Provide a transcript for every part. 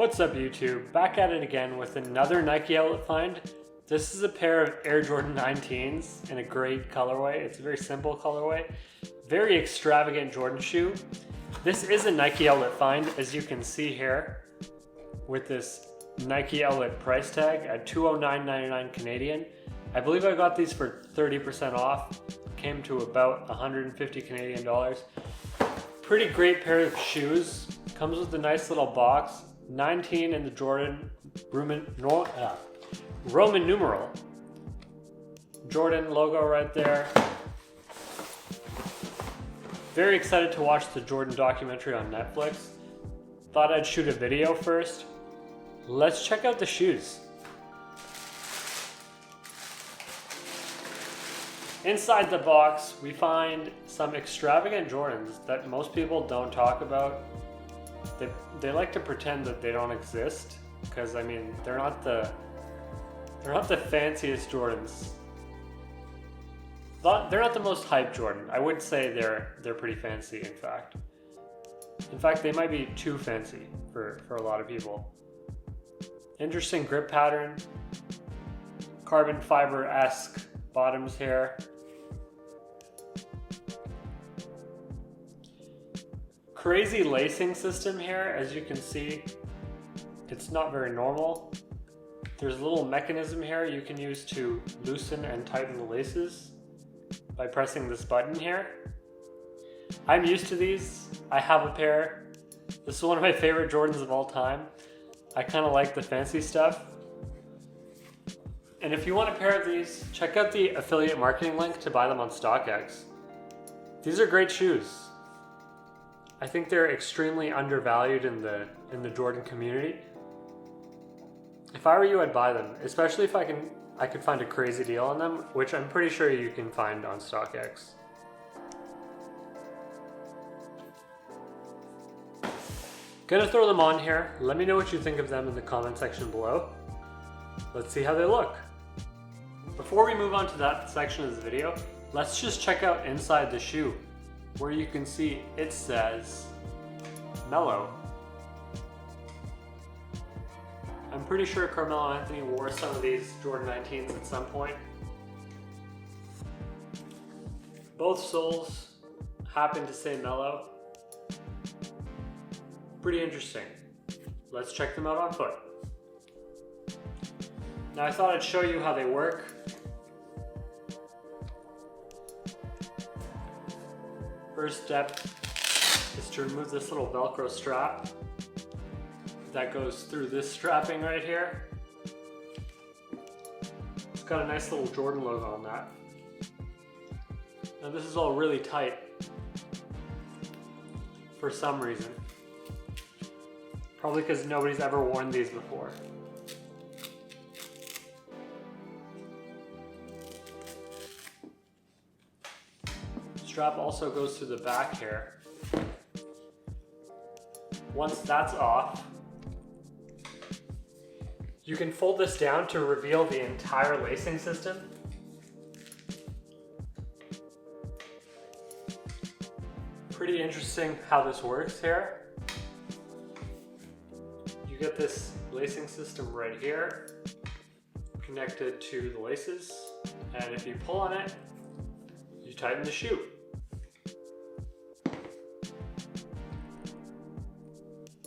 What's up YouTube? Back at it again with another Nike outlet find. This is a pair of Air Jordan 19s in a great colorway. It's a very simple colorway. Very extravagant Jordan shoe. This is a Nike outlet find, as you can see here, with this Nike outlet price tag at $209.99 Canadian. I believe I got these for 30% off. Came to about 150 Canadian dollars. Pretty great pair of shoes. Comes with a nice little box. 19 in the Jordan Roman numeral. Jordan logo right there. Very excited to watch the Jordan documentary on Netflix. Thought I'd shoot a video first. Let's check out the shoes. Inside the box, we find some extravagant Jordans that most people don't talk about. They like to pretend that they don't exist, because I mean they're not the fanciest Jordans. They're not the most hyped Jordan. I would say they're pretty fancy, in fact. In fact, they might be too fancy for a lot of people. Interesting grip pattern, carbon fiber-esque bottoms here. Crazy lacing system here, as you can see. It's not very normal. There's a little mechanism here you can use to loosen and tighten the laces by pressing this button here. I'm used to these. I have a pair. This is one of my favorite Jordans of all time. I kind of like the fancy stuff. And if you want a pair of these, check out the affiliate marketing link to buy them on StockX. These are great shoes. I think they're extremely undervalued in the Jordan community. If I were you, I'd buy them, especially if I could find a crazy deal on them, which I'm pretty sure you can find on StockX. Gonna throw them on here. Let me know what you think of them in the comment section below. Let's see how they look. Before we move on to that section of the video, let's just check out inside the shoe, where you can see it says Mellow. I'm pretty sure Carmelo Anthony wore some of these Jordan 19s at some point. Both soles happen to say Mellow. Pretty interesting. Let's check them out on foot. Now I thought I'd show you how they work. First step is to remove this little Velcro strap that goes through this strapping right here. It's got a nice little Jordan logo on that. Now this is all really tight for some reason. Probably because nobody's ever worn these before. Strap also goes to the back here. Once that's off, you can fold this down to reveal the entire lacing system. Pretty interesting how this works here. You get this lacing system right here, connected to the laces, and if you pull on it, you tighten the shoe.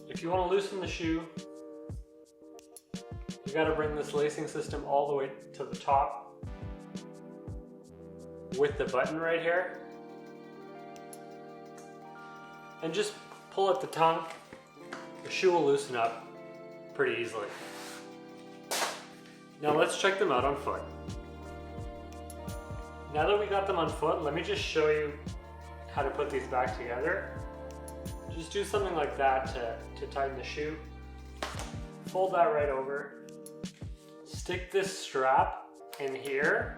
If you want to loosen the shoe, you got to bring this lacing system all the way to the top with the button right here, and just pull at the tongue. The shoe will loosen up pretty easily. Now let's check them out on foot. Now that we got them on foot, let me just show you how to put these back together. Just do something like that to tighten the shoe. Fold that right over. Stick this strap in here.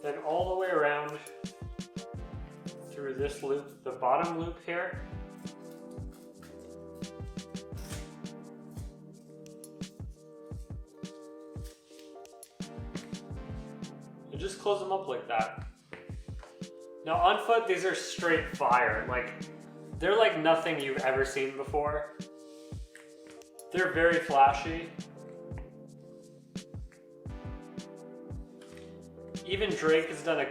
Then all the way around through this loop, the bottom loop here. close them up like that. Now on foot, these are straight fire. Like, they're like nothing you've ever seen before. They're very flashy. Even Drake has done a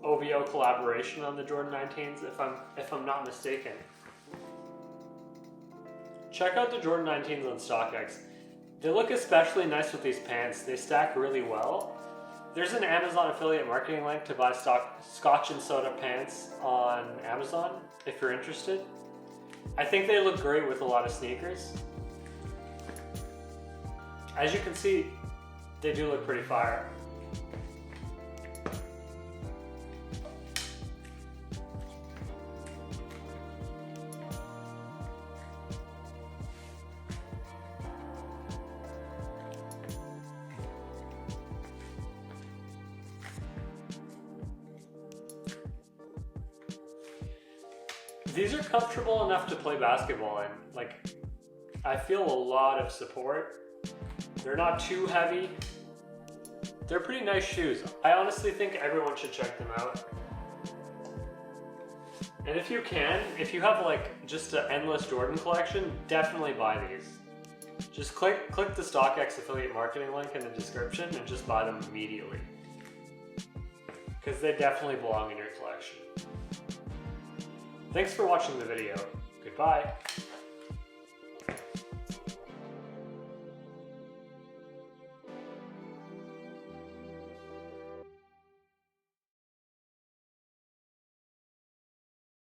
OVO collaboration on the Jordan 19s, if I'm not mistaken. Check out the Jordan 19s on StockX. They look especially nice with these pants. They stack really well. There's an Amazon affiliate marketing link to buy Scotch and Soda pants on Amazon if you're interested. I think they look great with a lot of sneakers. As you can see, they do look pretty fire. These are comfortable enough to play basketball in. Like, I feel a lot of support. They're not too heavy. They're pretty nice shoes. I honestly think everyone should check them out. And if you can, if you have like just an endless Jordan collection, definitely buy these. Just click the StockX affiliate marketing link in the description and just buy them immediately. Because they definitely belong in your collection. Thanks for watching the video. Goodbye.